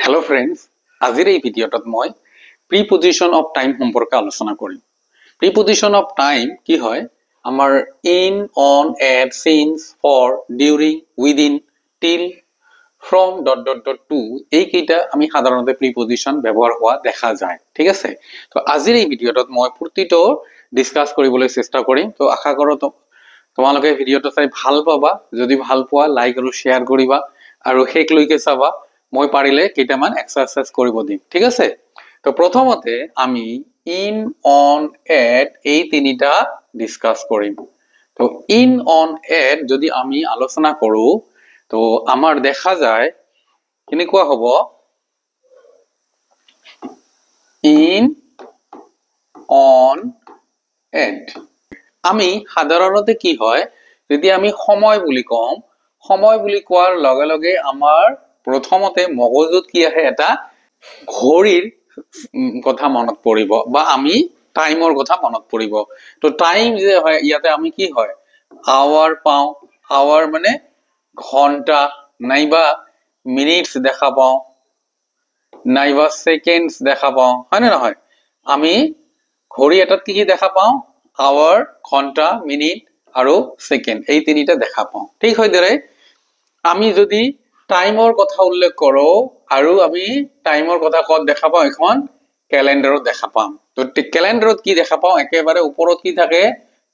Hello friends, আজিৰ এই ভিডিঅ'টোত মই প্ৰিপজিশন অফ টাইম সম্পৰ্কে আলোচনা কৰিম। প্ৰিপজিশন অফ টাইম কি হয়? আমাৰ in, on, at, since, for, during, within, till, from to এইকেইটা আমি সাধাৰণতে প্ৰিপজিশন ব্যৱহাৰ হোৱা দেখা যায়। ঠিক আছে? তো আজিৰ এই ভিডিঅ'টোত মই প্ৰতিটো ডিসকাস কৰিবলৈ চেষ্টা কৰিম। তো আশা কৰোঁ তোমালোকে ভিডিঅ'টো চাই ভাল পাবা। যদি ভাল পোৱা লাইক আৰু শেয়াৰ কৰিবা আৰু শেষলৈকে চাবা। মই পাৰিলে কেইটামান এক্সাৰসাইজ কৰিব দিম। ঠিক আছে? তো প্ৰথমতে আমি ইন, অন, এট এই তিনিটা ডিসকাস কৰিম। তো ইন, অন, এট যদি আমি আলোচনা কৰো তো আমাৰ দেখা যায় কেনেকুৱা হ'ব? ইন, অন, এট আমি সাধাৰণতে কি হয় যদি আমি সময় বুলি কওঁ, সময় বুলি কোৱাৰ লগে লগে আমাৰ প্ৰথমতে মগজুত কি আহে? এটা ঘড়ীৰ কথা মনত পৰিব বা আমি টাইমৰ কথা মনত পৰিব। তো টাইম যে হয় ইয়াতে আমি কি হয় আৱাৰ পাওঁ। আৱাৰ মানে ঘন্টা নাইবা মিনিটস দেখা পাওঁ নাইবা সেকেন্ডস দেখা পাওঁ, হয় না নহয়? আমি ঘড়ী এটাত কি কি দেখা পাওঁ? আৱাৰ, ঘন্টা, মিনিট আৰু সেকেন্ড এই তিনিটা দেখা পাওঁ। ঠিক হয়দৰে আমি যদি টাইমৰ কথা উল্লেখ কৰো আৰু আমি টাইমৰ কথা কত দেখা পাওঁ? এখন ক্যালেন্ডাৰত দেখা পাম। তো ক্যালেন্ডাৰত কি দেখা পাওঁ? একেবাৰে ওপৰত কি থাকে?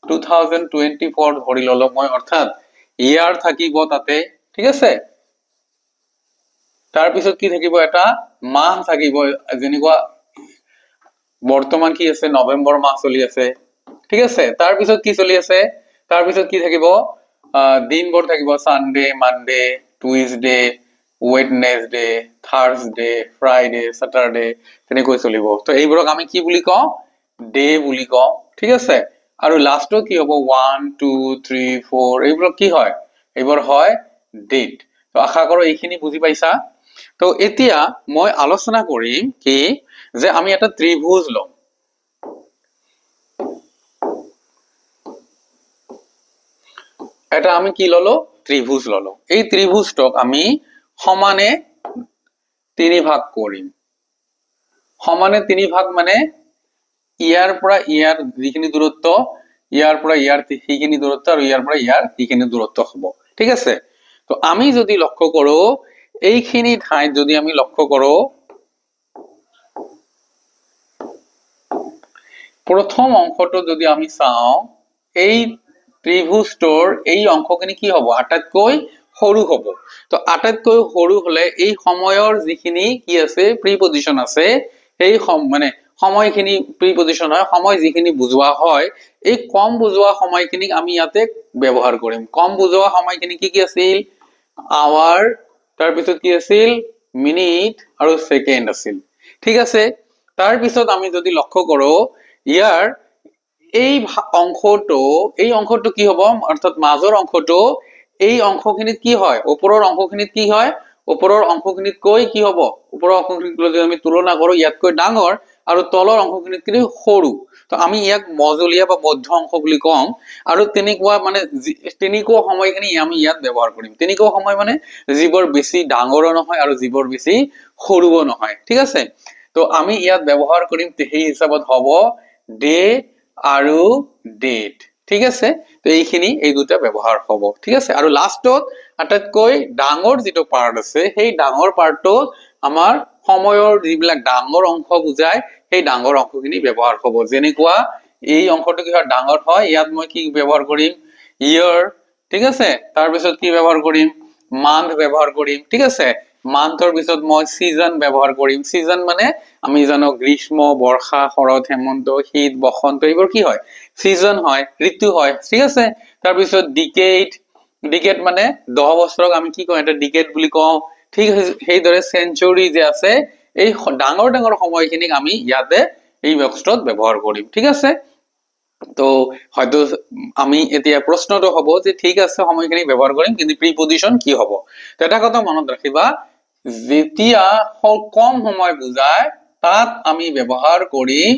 2024 ধৰি ললো মই, অৰ্থাৎ ইয়াৰ থাকিব তাতে। ঠিক আছে? তাৰ পিছত কি থাকিব? এটা মাহ থাকিব, যেনেকুৱা বৰ্তমান কি আছে? নৱেম্বৰ মাহ চলি আছে। ঠিক আছে? তাৰ পিছত কি চলি আছে? তাৰ পিছত কি থাকিব? দিনবোৰ থাকিব, Sunday, Monday, Tuesday, Wednesday, Thursday, Friday, Saturday তেনেকৈ চলিব। তো এইবোৰক আমি কি বুলি কওঁ? ডে বুলি কওঁ। ঠিক আছে? আৰু লাষ্টত কি হ'ব? 1 2 3 4 এইবোৰক কি হয়? এইবোৰ হয় ডেট। তো আশা কৰো এইখিনি বুজি পাইছা। তো এতিয়া মই আলোচনা কৰিম কি যে আমি এটা ত্ৰিভুজ লম। এটা আমি কি ললো? ত্ৰিভুজ ললো। এই ত্ৰিভুজটোক আমি সমানে তিনি ভাগ কৰিম। সমানে তিনি ভাগ মানে ইয়াৰ পৰা ইয়াৰ যিখিনি দূৰত্ব, ইয়াৰ পৰা ইয়াৰ সেইখিনি দূৰত্ব আৰু ইয়াৰ পৰা ইয়াৰ সেইখিনি দূৰত্ব হ'ব। ঠিক আছে? তো আমি যদি লক্ষ্য কৰো এইখিনি ঠাইত যদি আমি লক্ষ্য কৰো প্ৰথম অংশটো যদি আমি চাওঁ এই ত্ৰিভুজটোৰ এই অংশখিনি কি হ'ব? আটাইতকৈ সৰু হ'ব। তো আটাইতকৈ সৰু হলে এই সময়ৰ যিখিনি কি আছে প্ৰিপজিশন আছে এই মানে সময়খিনি প্ৰিপজিশন হয়, সময় যিখিনি বুজোৱা হয় এই কম বুজোৱা সময়খিনিক আমি ইয়াতে ব্যৱহাৰ কৰিম। কম বুজোৱা সময়খিনি কি কি আছিল? আৱাৰ, তাৰ পিছত কি আছিল? মিনিট আৰু সেকেন্ড আছিল। ঠিক আছে? তাৰ পিছত আমি যদি লক্ষ্য কৰো ইয়াৰ এই অংশটো কি হ'ব? অৰ্থাৎ মাজৰ অংশটো এই অংশখিনিত কি হয়? ওপৰৰ অংশখিনিত কি হয়? ওপৰৰ অংশখিনিতকৈ কি হ'ব? ওপৰৰ অংশখিনিত যদি আমি তুলনা কৰো ইয়াতকৈ ডাঙৰ আৰু তলৰ অংশখিনিতকৈ সৰু। তো আমি ইয়াক মজলীয়া বা মধ্য অংশ বুলি কওঁ। আৰু তেনেকুৱা মানে তেনেকুৱা সময়খিনি আমি ইয়াত ব্যৱহাৰ কৰিম। তেনেকুৱা সময় মানে যিবোৰ বেছি ডাঙৰো নহয় আৰু যিবোৰ বেছি সৰুও নহয়। ঠিক আছে? তো আমি ইয়াত ব্যৱহাৰ কৰিম সেই হিচাপত হ'ব ডে আৰু ডেট। ঠিক আছে? তো এইখিনি এই দুটা ব্যৱহাৰ হ'ব। ঠিক আছে? আৰু লাষ্টত আটাইতকৈ ডাঙৰ যিটো পাৰ্ট আছে সেই ডাঙৰ পাৰ্টটো আমাৰ সময়ৰ যিবিলাক ডাঙৰ অংশ বুজায় সেই ডাঙৰ অংশখিনি ব্যৱহাৰ হ'ব। যেনেকুৱা এই অংশটো কি হয়? ডাঙৰ হয়। ইয়াত মই কি ব্যৱহাৰ কৰিম? ইয়াৰ। ঠিক আছে? তাৰ পিছত কি ব্যৱহাৰ কৰিম? মান্থ ব্যৱহাৰ কৰিম। ঠিক আছে? মান্থৰ পিছত মই সিজন ব্যৱহাৰ কৰিম। সিজন মানে আমি জানো গ্ৰীষ্ম, বৰ্ষা, শৰৎ, হেমন্ত, শীত, বসন্ত এইবোৰ কি হয়? সিজন হয়, ঋতু হয়। ঠিক আছে? তাৰ পিছত ডিকেড মানে 10 বছৰক আমি কি কওঁ? এটা ডিকেড বুলি কওঁ। ঠিক সেইদৰে সেঞ্চুৰী যে আছে এই ডাঙৰ ডাঙৰ সময়খিনিক আমি ইয়াতে এই বক্সটোত ব্যৱহাৰ কৰিম। ঠিক আছে? তো হয়তো আমি এতিয়া প্ৰশ্নটো হ'ব যে ঠিক আছে সময়খিনি ব্যৱহাৰ কৰিম কিন্তু প্ৰিপজিশন কি হ'ব? তো এটা কথা মনত ৰাখিবা, যেতিয়া কম সময় বুজায় তাত আমি ব্যৱহাৰ কৰিম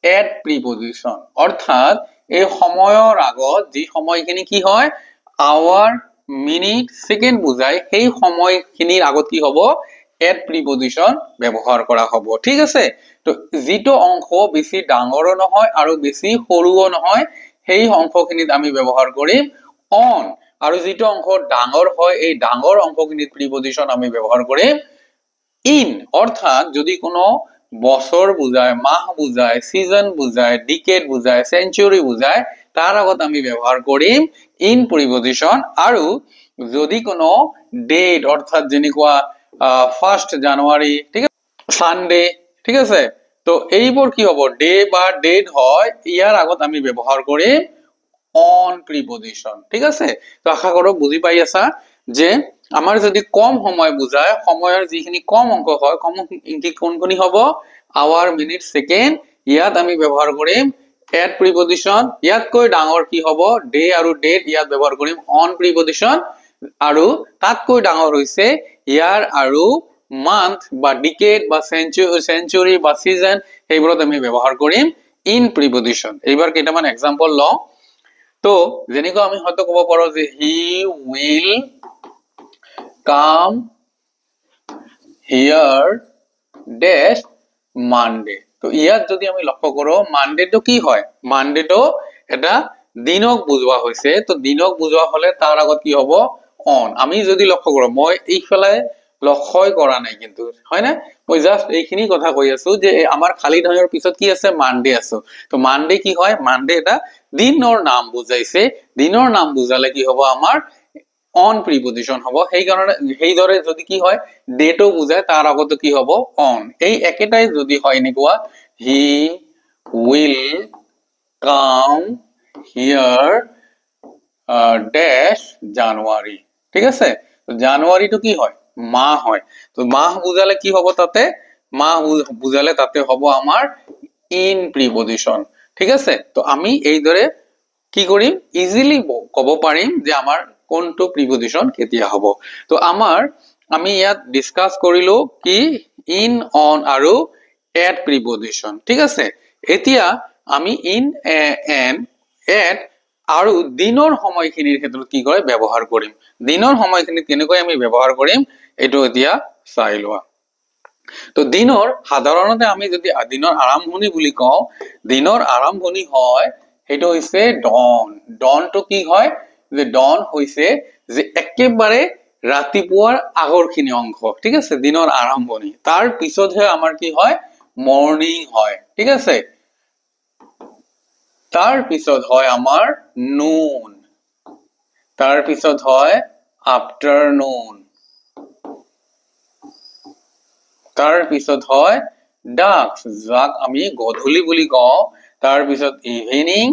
এট প্ৰিপজিশন। অৰ্থাৎ এই সময়ৰ আগত যি সময়খিনি কি হয় আৱাৰ, মিনিট, সেকেন্ড বুজায় সেই সময়খিনিৰ আগত কি হ'ব? এট প্ৰিপজিশন ব্যৱহাৰ কৰা হ'ব ঠিক আছে তো যিটো অংশ বেছি ডাঙৰো নহয় আৰু বেছি সৰুও নহয় সেই অংশখিনিত আমি ব্যৱহাৰ কৰিম অন আৰু যিটো অংশ ডাঙৰ হয় এই ডাঙৰ অংশখিনিত প্ৰিপজিশন আমি ব্যৱহাৰ কৰিম ইন অৰ্থাৎ যদি কোনো বছৰ বুজায় মাহ বুজায় সিজন বুজায় ডিকেড বুজায় সেঞ্চুৰি বুজায় তাৰ আগত আমি ব্যৱহাৰ কৰিম ইন প্ৰিপজিশন আৰু যদি কোনো ডেট অৰ্থাৎ যেনেকুৱা 1 জানুৱাৰী ঠিক আছে সানডে ঠিক আছে তো এইবোৰ কি হ'ব ডে বা ডেট হয় ইয়াৰ আগত আমি ব্যৱহাৰ কৰিম অন প্ৰিপজিশন ঠিক আছে তো আশা কৰো বুজি পাই আছা যে আমাৰ যদি কম সময় বুজায় সময়ৰ যিখিনি কম অংক হয় কম ইনকি কোনখিনি হ'ব আৱাৰ মিনিট সেকেন্ড ইয়াত আমি ব্যৱহাৰ কৰিম এট প্ৰিপজিশন ইয়াতকৈ ডাঙৰ কি হ'ব ডে আৰু ডেট ইয়াত ব্যৱহাৰ কৰিম অন প্ৰিপজিশন আৰু তাতকৈ ডাঙৰ হৈছে ইয়াৰ আৰু মান্থ বা ডিকেড বা সেঞ্চুৰি বা সিজন সেইবোৰত আমি ব্যৱহাৰ কৰিম ইন প্ৰিপজিশন এইবাৰ কেইটামান এক্সাম্পল লওঁ তো যেনেকৈ আমি হয়তো ক'ব পাৰো যে হি উইল কাম হিয়াৰ ডেশ মানডে তো ইয়াত যদি আমি লক্ষ্য কৰো মানডে তো কি হয় মানডে তো এটা দিনক বুজোৱা হৈছে তো দিনক বুজোৱা হলে তাৰ আগত কি হ'ব অন আমি যদি লক্ষ্য কৰো মই এইফালে লক্ষ্যই কৰা নাই কিন্তু হয় না মই জাস্ট এইখিনি কথা কৈ আছো যে আমাৰ খালি ঠাইৰ পিছত কি আছে মানডে আছে তো মানডে কি হয় মানডে এটা দিনৰ নাম বুজাইছে দিনৰ নাম বুজালে কি হ'ব আমাৰ অন প্ৰিপজিশন হ'ব সেই কাৰণে সেই দৰে যদি কি হয় ডেটো বুজায় তাৰ আগত কি হ'ব অন এই একেটাই যদি হয় এনেকুৱা হি উইল কাম হিয়াৰ ডেশ জানুৱাৰী ঠিক আছে তো জানুৱাৰীটো কি হয় মাহ হয় তো মাহ বুজালে কি হ'ব তাতে মাহ বুজালে তাতে হ'ব আমাৰ ইন প্ৰিপজিশন ঠিক আছে তো আমি এই দৰে কি কৰিম ইজিলি ক'ব পাৰিম যে আমাৰ কোনটো প্ৰিপজিশন কেতিয়া হ'ব তো আমাৰ আমি ইয়াত ডিসকাস কৰিলো কি ইন অন আৰু এট প্ৰিপজিশন ঠিক আছে এতিয়া আমি ইন এন এট আৰু দিনৰ সময়খিনিৰ ক্ষেত্ৰত কি কৰে ব্যৱহাৰ কৰিম দিনৰ সময়খিনিত কেনেকৈ আমি ব্যৱহাৰ কৰিম এটো এতিয়া চাই লোৱা তো দিনৰ সাধাৰণতে আমি যদি দিনৰ আৰম্ভণি বুলি কওঁ দিনৰ আৰম্ভণি হয় হেটো হৈছে ডন ডনটো কি হয় যে ডন হৈছে যে একেবাৰে ৰাতিপুৱাৰ আগৰখিনি অংশ ঠিক আছে দিনৰ আৰম্ভণি তাৰ পিছতহে আমাৰ কি হয় মৰ্নিং হয় ঠিক আছে তাৰ পিছত হয় আমাৰ নুন তাৰ পিছত হয় আফটাৰনুন তাৰ পিছত হয় ডাস্ক যাক আমি গধূলি বুলি কওঁ তাৰ পিছত ইভিনিং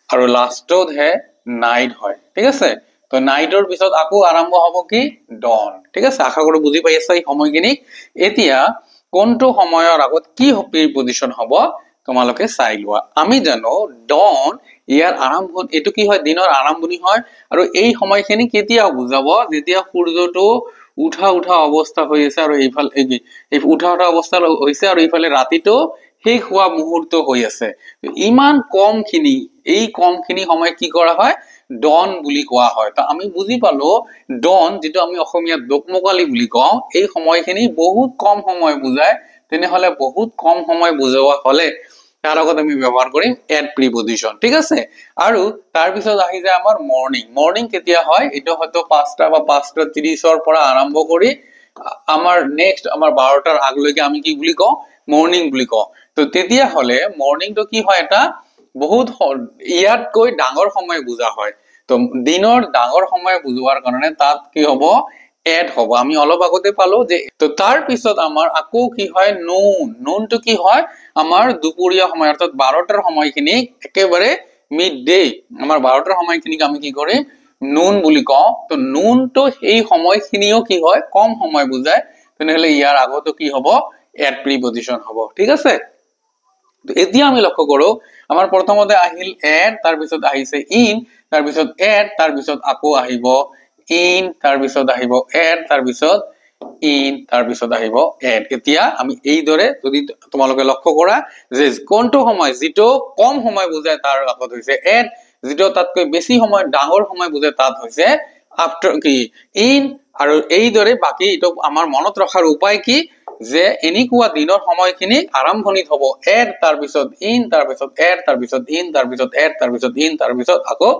আৰু লাষ্টত হে নাইট হয় ঠিক আছে তো নাইটৰ পিছত আকৌ আৰম্ভ হ'ব কি ডন ঠিক আছে আশা কৰো বুজি পাই আছা এই সময়খিনি এতিয়া কোনটো সময়ৰ আগত কি প্ৰিপজিশন হ'ব তোমালোকে চাই লোৱা আমি জানো ডন ইয়াৰ আৰম্ভণি এটো কি হয় দিনৰ আৰম্ভণি হয় আৰু এই সময়খিনি কেতিয়া বুজাব যেতিয়া সূৰ্যটো উঠা উঠা অৱস্থা হৈ আছে আৰু এইফালে এই উঠা উঠা অৱস্থা হৈছে আৰু এইফালে ৰাতিটো শেষ হোৱা মুহূৰ্ত হৈ আছে ইমান কমখিনি এই কমখিনি সময় কি কৰা হয় ডন বুলি কোৱা হয় তো আমি বুজি পালো ডন যেটো আমি অসমীয়াত দোকমোকালি বুলি কওঁ এই সময়খিনি বহুত কম সময় বুজায় তেনেহলে বহুত কম সময় বুজোৱা হলে তাৰ আগত আমি ব্যৱহাৰ কৰিম এট প্ৰিপজিশন ঠিক আছে আৰু তাৰ পিছত আহি যায় আমাৰ মৰ্নিং মৰ্নিং কেতিয়া হয় এটো হয়তো 5টা বা 5:30 ৰ পৰা আৰম্ভ কৰি আমাৰ নেক্সট আমাৰ 12টাৰ আগলৈকে আমি কি বুলি কওঁ মৰ্নিং বুলি কওঁ তো তেতিয়া হলে মৰ্নিংটো কি হয় এটা বহুত ইয়াতকৈ ডাঙৰ সময় বুজা হয় তো দিনৰ ডাঙৰ সময় বুজোৱাৰ কাৰণে তাত কি হ'ব এড হ'ব আমি অলপ আগতে পালো যে তো তাৰ পিছত আমাৰ আকৌ কি হয় নুন নুনটো কি হয় আমাৰ দুপৰীয়া সময় অৰ্থাৎ 12টাৰ সময়খিনি একেবাৰে মিড ডে আমাৰ 12টাৰ সময়খিনিক আমি কি কৰিম নুন বুলি কওঁ তো নুনটো এই সময়খিনিও কি হয় কম সময় বুজায় তেনেহলে ইয়াৰ আগতো কি হ'ব এট প্ৰিপজিশন হ'ব ঠিক আছে তো এতিয়া আমি লক্ষ্য কৰো আমাৰ প্ৰথমতে আহিল এট তাৰ পিছত আহিছে ইন তাৰ পিছত এট তাৰ পিছত আকৌ আহিব ইন তাৰ পিছত আহিব এট তাৰ পিছত ইন তাৰ পিছত আহিব এট এতিয়া আমি এই দৰে যদি তোমালোকে লক্ষ্য কৰা যে কোনটো সময় যেটো কম সময় বুজায় তাৰ আগত হৈছে এট যেটো তাতকৈ বেছি সময় ডাঙৰ সময় বুজায় তাত হৈছে আফটাৰ কি ইন আৰু এইদৰে বাকি এইটো আমাৰ মনত ৰখাৰ উপায় কি যে এনেকুৱা দিনৰ সময়খিনি আৰম্ভণিত হ'ব এড তাৰপিছত ইন তাৰপিছত এড তাৰপিছত ইন তাৰপিছত এড তাৰপিছত ইন তাৰপিছত আকৌ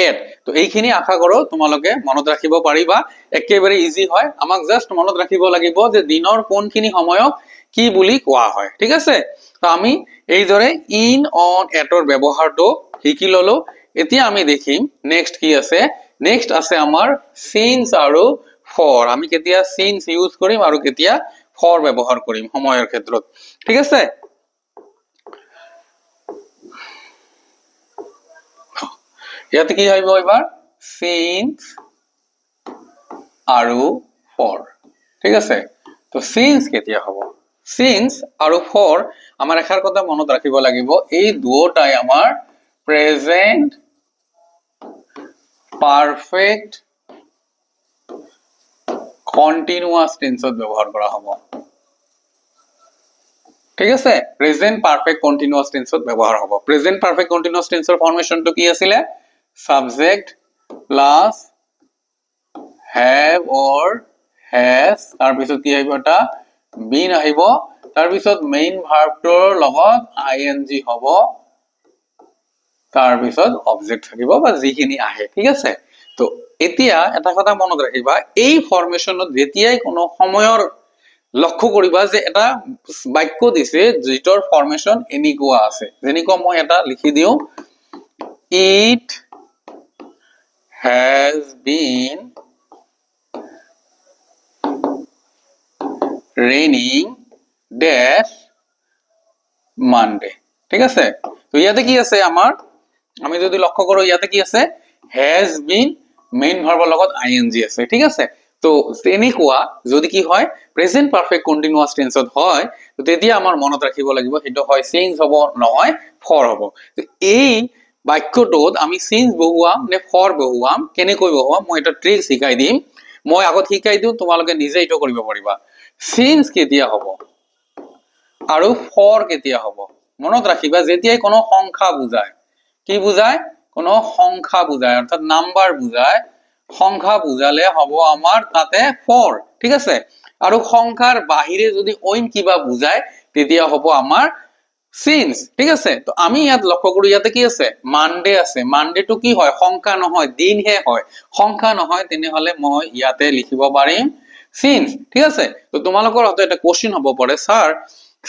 এড তো এইখিনি আশা কৰো তোমালোকে মনত ৰাখিব পাৰিবা একেবাৰে ইজি হয় আমাক জাস্ট মনত ৰাখিব লাগিব যে দিনৰ কোনখিনি সময়ক কি বুলি কোৱা হয় ঠিক আছে তো আমি এইদৰে ইন অন এটৰ ব্যৱহাৰটো শিকি ললো এতিয়া আমি দেখিম নেক্সট কি আছে নেক্সট আছে আমাৰ সিন্স আৰু ফৰ আমি কেতিয়া সিন্স ইউজ কৰিম আৰু কেতিয়া ফৰ ব্যৱহাৰ কৰিম সময়ৰ ক্ষেত্ৰত ঠিক আছে ইয়াতে কি হইব এবাৰ সিন্স আৰু ফৰ ঠিক আছে তো সিন্স কেতিয়া হ'ব সিন্স আৰু ফৰ আমাৰ এখাৰ কথা মনত ৰাখিব লাগিব এই দুটাই আমাৰ প্ৰেজেন্ট পাৰফেক্ট কন্টিনিউয়াস টেন্সত ব্যবহাৰ কৰা হবে ঠিক আছে প্ৰেজেন্ট পাৰফেক্ট কন্টিনিউয়াস টেন্সত ব্যবহাৰ হবে প্ৰেজেন্ট পাৰফেক্ট কন্টিনিউয়াস টেন্সৰ ফৰমেশনটো কি আছিল subject plus have or has তাৰ পিছত কি আহিব এটা been আহিব তাৰ পিছত মেইন ভাৰ্বটোৰ লগত ing হ'ব তাৰ পিছত অবজেক্ট থাকিব বা যিখিনি আহে ঠিক আছে তো এতিয়া এটা কথা মনত ৰাখিবা এই ফৰমেশনত যেতিয়াই কোনো সময়ৰ লক্ষ্য কৰিবা যে এটা বাক্য দিছে যিটোৰ ফৰমেশন এনেকুৱা আছে যেনেকুৱা মই এটা লিখি দিও it has been raining dash Monday ঠিক আছে তো ইয়াতে কি আছে আমাৰ আমি যদি লক্ষ্য কৰো ইয়াতে কি আছে has been মেইন ভাৰ্বৰ লগত ing আছে ঠিক আছে তো এনেকুৱা যদি কি হয় প্ৰেজেন্ট পাৰফেক্ট কন্টিনিউয়াস টেন্সত হয় তো তেতিয়া আমাৰ মনত ৰাখিব লাগিব হেটো হয় সিন্স হ'ব নহয় ফৰ হ'ব তো এই বাক্যটোত আমি সিন্স বহুৱাম নে ফৰ বহুৱাম কেনেকৈ বহুৱাম মই এটা ট্ৰিক শিকাই দিম মই আগত শিকাই দিও তোমালোকে নিজে এটো কৰিব পাৰিবা সিন্স কেতিয়া হ'ব আৰু ফৰ কেতিয়া হ'ব মনত ৰাখিবা যেতিয়াই কোনো সংখ্যা বুজায় কি বুজায় কোনো সংখ্যা বুজায় অৰ্থাৎ নাম্বাৰ বুজায় সংখ্যা বুজালে হ'ব আমাৰ তাতে ফৰ ঠিক আছে আৰু সংখ্যাৰ বাহিৰে যদি অইন কিবা বুজায় তেতিয়া হ'ব আমাৰ সিন্স ঠিক আছে তো আমি ইয়াত লক্ষ্য কৰো ইয়াতে কি আছে মানডে আছে মানডে তো কি হয় সংখ্যা নহয় দিন হে হয় সংখ্যা নহয় তেনে হলে মই ইয়াতে লিখিব পাৰিম সিন্স ঠিক আছে তো তোমালোকৰ হতে এটা কোশ্চেন হ'ব পাৰে স্যাৰ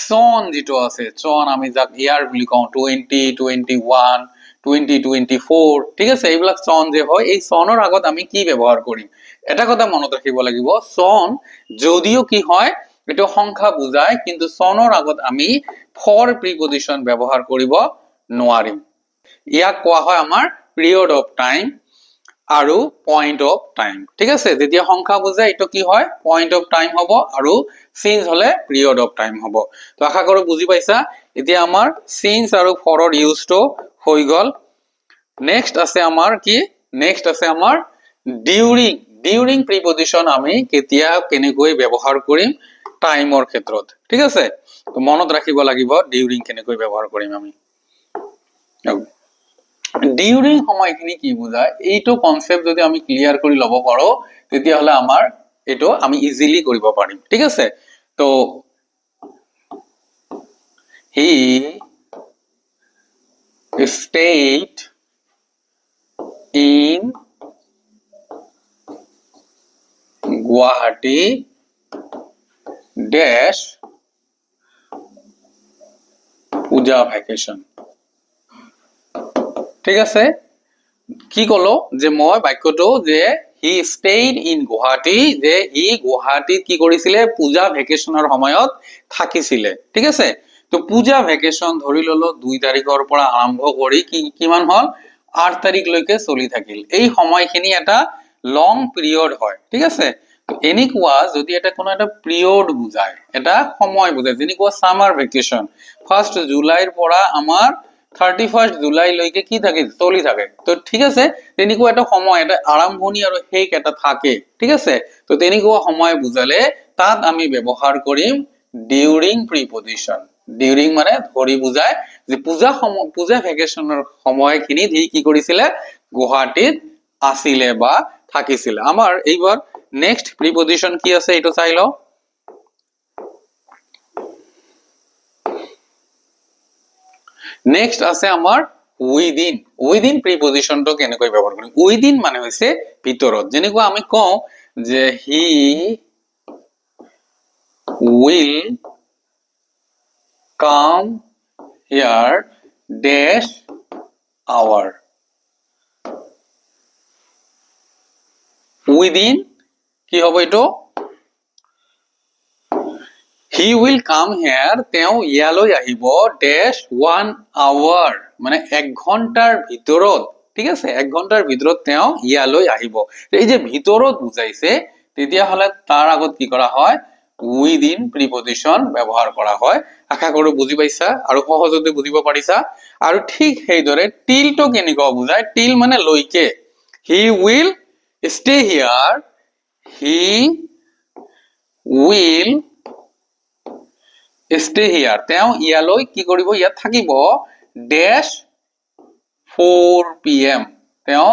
সন যেটো আছে সন আমি যাক ইয়ার বুলি কওঁ 2021 2024 ঠিক আছে এইবিলাক সন যে হয় এই সনৰ আগত আমি কি ব্যৱহাৰ কৰিম এটা কথা মনত ৰাখিব লাগিব সন যদিও কি হয় এটো সংখ্যা বুজায় কিন্তু সনৰ আগত আমি ফৰ প্ৰিপজিশন ব্যৱহাৰ কৰিব নোৱাৰিম ইয়াক কোৱা হয় আমাৰ পিৰিয়ড অফ টাইম আৰু পয়েন্ট অফ টাইম ঠিক আছে যেতিয়া সংখ্যা বুজায় এটো কি হয় পয়েন্ট অফ টাইম হ'ব আৰু সিন্স হলে পিৰিয়ড অফ টাইম হ'ব তো আশা কৰো বুজি পাইছা এতিয়া আমাৰ সিন্স আৰু ফৰৰ ইউজটো হৈ গল নেক্সট আছে আমাৰ কি নেক্সট আছে আমাৰ ডিউৰিং প্ৰিপজিশন আমি কেতিয়া কেনেকৈ ব্যৱহাৰ কৰিম টাইমৰ ক্ষেত্ৰত ঠিক আছে তো মনত ৰাখিব লাগিব ডিউৰিং কেনেকৈ ব্যৱহাৰ কৰিম আমি ডিউৰিং সময়খিনি কি বুজায় এইটো কনসেপ্ট যদি আমি ক্লিয়াৰ কৰি লব পাৰো তেতিয়া হলে আমাৰ এটো আমি ইজিলি কৰিব পাৰিম ঠিক আছে তো he stayed in Guwahati dash puja vacation ঠিক আছে কি কলো যে মই বাক্যটো যে he stayed in Guwahati যে ই গুৱাহাটীত কি কৰিছিলে পূজা ভেকেশনৰ সময়ত থাকিছিলে ঠিক আছে তো পূজা ভেকেশন ধৰি ললো 2 তাৰিখৰ পৰা আৰম্ভ কৰি কিমান হল 8 তাৰিখ লৈকে চলি থাকিল এই সময়খিনি এটা লং পিৰিয়ড হয় ঠিক আছে তো এনেকুৱা যদি এটা কোনো এটা পিৰিয়ড বুজায় এটা সময় বুজায় যেনেকুৱা সামাৰ ভেকেশন 1 জুলাইৰ পৰা আমাৰ 31 জুলাই লৈকে কি থাকে চলি থাকে তো ঠিক আছে তেনেকুৱা এটা সময় এটা আৰম্ভণি আৰু শেষ এটা থাকে ঠিক আছে তো তেনেকুৱা সময় বুজালে তাত আমি ব্যৱহাৰ কৰিম ডিউৰিং প্ৰিপজিশন ডিউৰিং মানে ধৰি বুজায় যে পূজা ভেকেশনৰ সময়খিনি কি কৰিছিলে গুৱাহাটীত আছিলে বা থাকিছিলে আমাৰ এইবাৰ নেক্সট প্ৰিপজিশন কি আছে এটো চাই লও নেক্সট আছে আমাৰ within within প্ৰিপজিশনটো কেনেকৈ ব্যৱহাৰ কৰিম within মানে হৈছে ভিতৰত যেনেকৈ আমি কওঁ যে he will come here dash hour within কি হ'ব এটো he will come here তেও ইয়ালৈ আহিব dash 1 hour মানে 1 ঘন্টাৰ ভিতৰত ঠিক আছে 1 ঘন্টাৰ ভিতৰত তেও ইয়ালৈ আহিব এই যে ভিতৰত বুজাইছে তেতিয়া হলে তাৰ আগত কি কৰা হয় within প্ৰিপজিশন ব্যবহাৰ কৰা হয় আশা কৰো বুজি পাইছা আৰু সহজতে বুজিব পাৰিছা আৰু ঠিক হেইদৰে till তো কেনেকৈ বুজায় till মানে লৈকে he will stay here he will stay here তেও ইয়ালৈ কি কৰিব ইয়াত থাকিব dash 4 pm তেও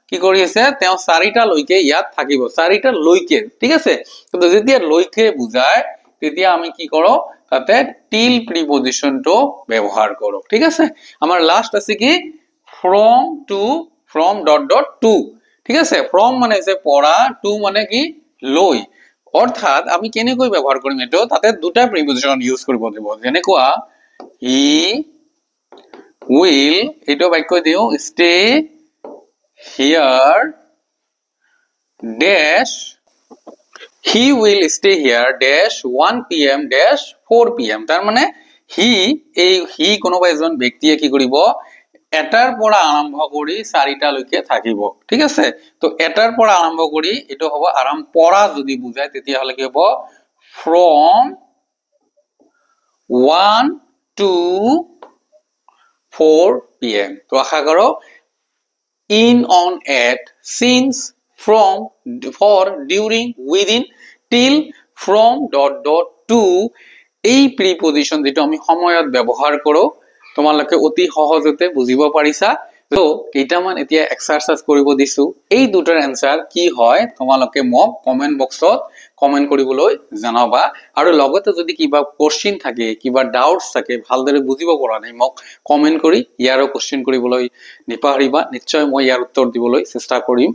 কি কৰি আছে তেও 4টা লৈকে ইয়াত থাকিব 4টা লৈকে ঠিক আছে কিন্তু যেতিয়া লৈকে বুজায় তেতিয়া আমি কি কৰো তাতে till প্ৰিপজিশনটো ব্যবহাৰ কৰো ঠিক আছে আমাৰ লাস্ট আছে কি from to from dot dot to ঠিক আছে from মানে যে পড়া to মানে কি লৈ অর্থাৎ আমি কেনেকৈ ব্যবহার কৰিম এটো তাতে দুটা প্ৰিপজিশন ইউজ কৰিব দিব যেনেকুৱা he will এটো বাক্য দিও stay here dash he will stay here dash 1 pm dash 4 pm তার মানে he কোনোবা এজন ব্যক্তিয়ে কি কৰিব এটাৰ পৰা আৰম্ভ কৰি 4টা লৈকে থাকিব ঠিক আছে তো এটাৰ পৰা আৰম্ভ কৰি এটো হ'ব আৰাম পৰা যদি বুজায় তেতিয়া হলে কি হ'ব from 1 to 4 pm তো আশা কৰো in on at since from for during within till from dot dot to এই প্রিপজিশন যেটো আমি সময়ত ব্যবহার কৰো তোমালোকে অতি সহজতে বুজিব পাৰিছা তো কেইটামান এতিয়া এক্সাৰসাইজ কৰিব দিছো এই দুটাৰ আনসাৰ কি হয় তোমালোকে মোক কমেন্ট বক্সত কমেন্ট কৰিবলৈ জানাবা আৰু লগতে যদি কিবা কোশ্চেন থাকে কিবা ডাউটস থাকে ভালদৰে বুজিব পৰা নাই মোক কমেন্ট কৰি ইয়াৰো কোশ্চেন কৰিবলৈ নিপাহৰিবা নিশ্চয় মই ইয়াৰ উত্তৰ দিবলৈ চেষ্টা কৰিম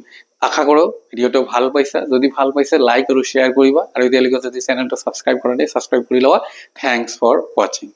আশা কৰো ভিডিওটো ভাল পাইছা যদি ভাল পাইছে লাইক আৰু শেয়াৰ কৰিবা আৰু এতিয়ালৈকে যদি চেনেলটো সাবস্ক্ৰাইব কৰা নাই সাবস্ক্ৰাইব কৰি লবা থ্যাঙ্কস ফৰ ওয়াচিং